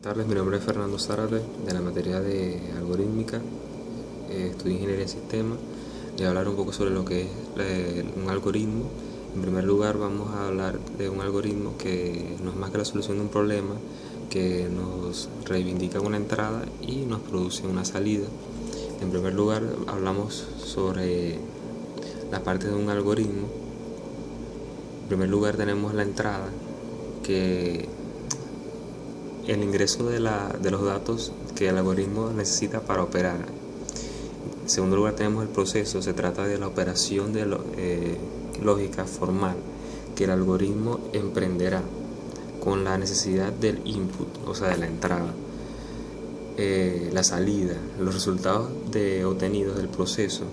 Buenas tardes, mi nombre es Fernando Zárate, de la materia de algorítmica, estudio ingeniería en sistemas. Voy a hablar un poco sobre lo que es un algoritmo. En primer lugar, vamos a hablar de un algoritmo que no es más que la solución de un problema, que nos reivindica una entrada y nos produce una salida. En primer lugar, hablamos sobre la parte de un algoritmo. En primer lugar, tenemos la entrada, que el ingreso de los datos que el algoritmo necesita para operar. En segundo lugar, tenemos el proceso. Se trata de la operación de lógica formal que el algoritmo emprenderá con la necesidad del input, o sea, de la entrada, la salida, los resultados obtenidos del proceso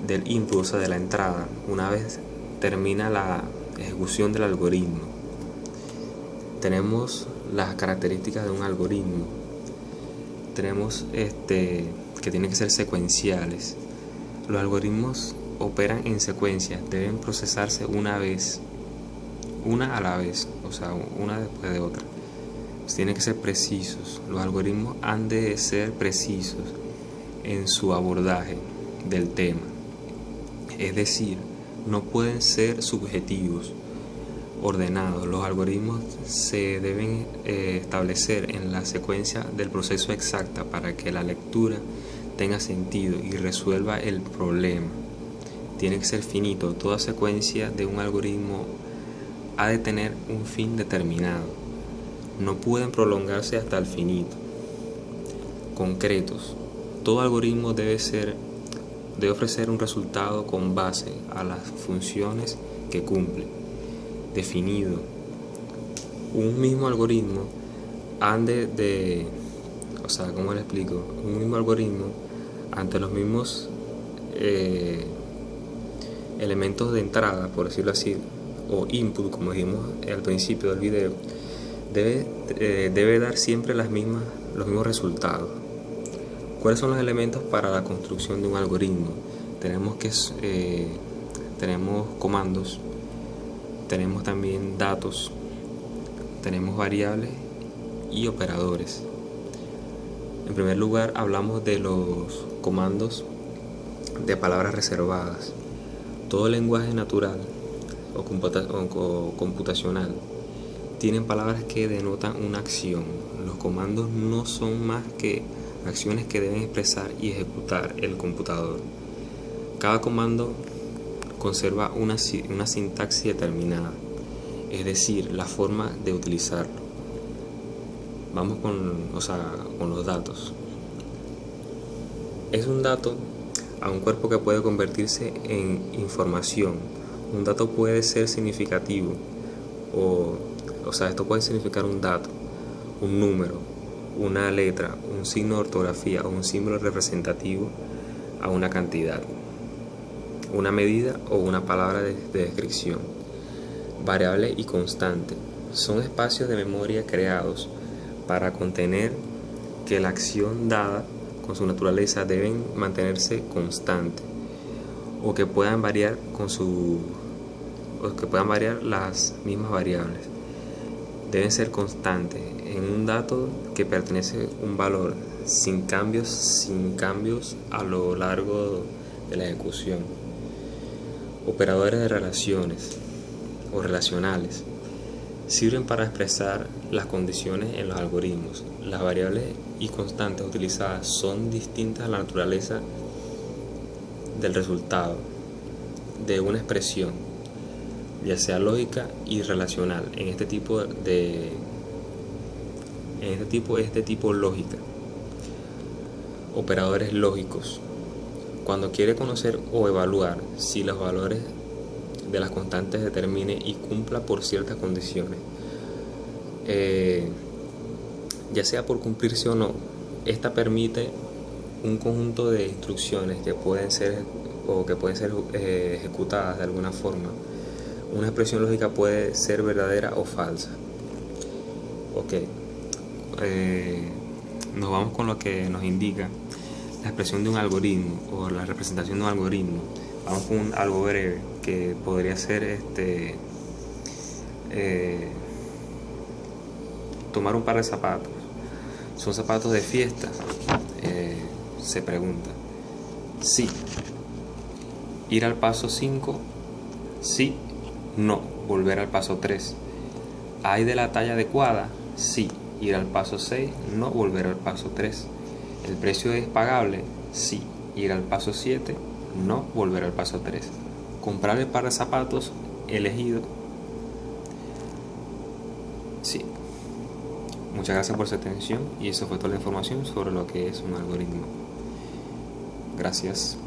del input, o sea, de la entrada, una vez termina la ejecución del algoritmo. Tenemos las características de un algoritmo. Tenemos que tienen que ser secuenciales. Los algoritmos operan en secuencia, deben procesarse una a la vez, o sea, una después de otra. Tienen que ser precisos. Los algoritmos han de ser precisos en su abordaje del tema. Es decir, no pueden ser subjetivos, ordenados. Los algoritmos se deben establecer en la secuencia del proceso exacta para que la lectura tenga sentido y resuelva el problema. Tiene que ser finito. Toda secuencia de un algoritmo ha de tener un fin determinado. No pueden prolongarse hasta el finito. Concretos. Todo algoritmo debe ofrecer un resultado con base a las funciones que cumple. Definido. Un mismo algoritmo ¿cómo le explico? Un mismo algoritmo ante los mismos elementos de entrada, por decirlo así, o input, como dijimos al principio del video, debe dar siempre los mismos resultados. ¿Cuáles son los elementos para la construcción de un algoritmo? Tenemos comandos, tenemos también datos, tenemos variables y operadores. En primer lugar, hablamos de los comandos de palabras reservadas. Todo lenguaje natural o computacional tienen palabras que denotan una acción. Los comandos no son más que acciones que deben expresar y ejecutar el computador. Cada comando conserva una sintaxis determinada, es decir, la forma de utilizarlo. Vamos con los datos. Es un dato a un cuerpo que puede convertirse en información. Un dato puede ser significativo, esto puede significar un dato, un número, una letra, un signo de ortografía o un símbolo representativo a una cantidad, una medida o una palabra de descripción. Variable y constante son espacios de memoria creados para contener que la acción dada con su naturaleza deben mantenerse constante o que puedan variar las mismas variables. Deben ser constantes en un dato que pertenece a un valor sin cambios a lo largo de la ejecución. Operadores de relaciones o relacionales sirven para expresar las condiciones en los algoritmos. Las variables y constantes utilizadas son distintas a la naturaleza del resultado de una expresión, ya sea lógica y relacional. Este tipo lógica. Operadores lógicos. Cuando quiere conocer o evaluar si los valores de las constantes determine y cumpla por ciertas condiciones, ya sea por cumplirse o no, esta permite un conjunto de instrucciones que pueden ser ejecutadas de alguna forma. Una expresión lógica puede ser verdadera o falsa. Nos vamos con lo que nos indica la expresión de un algoritmo o la representación de un algoritmo. Vamos con algo breve que podría ser tomar un par de zapatos. ¿Son zapatos de fiesta? Se pregunta. Sí. Ir al paso 5. Sí. No. Volver al paso 3. ¿Hay de la talla adecuada? Sí. Ir al paso 6. No. Volver al paso 3. ¿El precio es pagable? Sí. Ir al paso 7. No. Volver al paso 3. ¿Comprar el par de zapatos elegido? Sí. Muchas gracias por su atención y eso fue toda la información sobre lo que es un algoritmo. Gracias.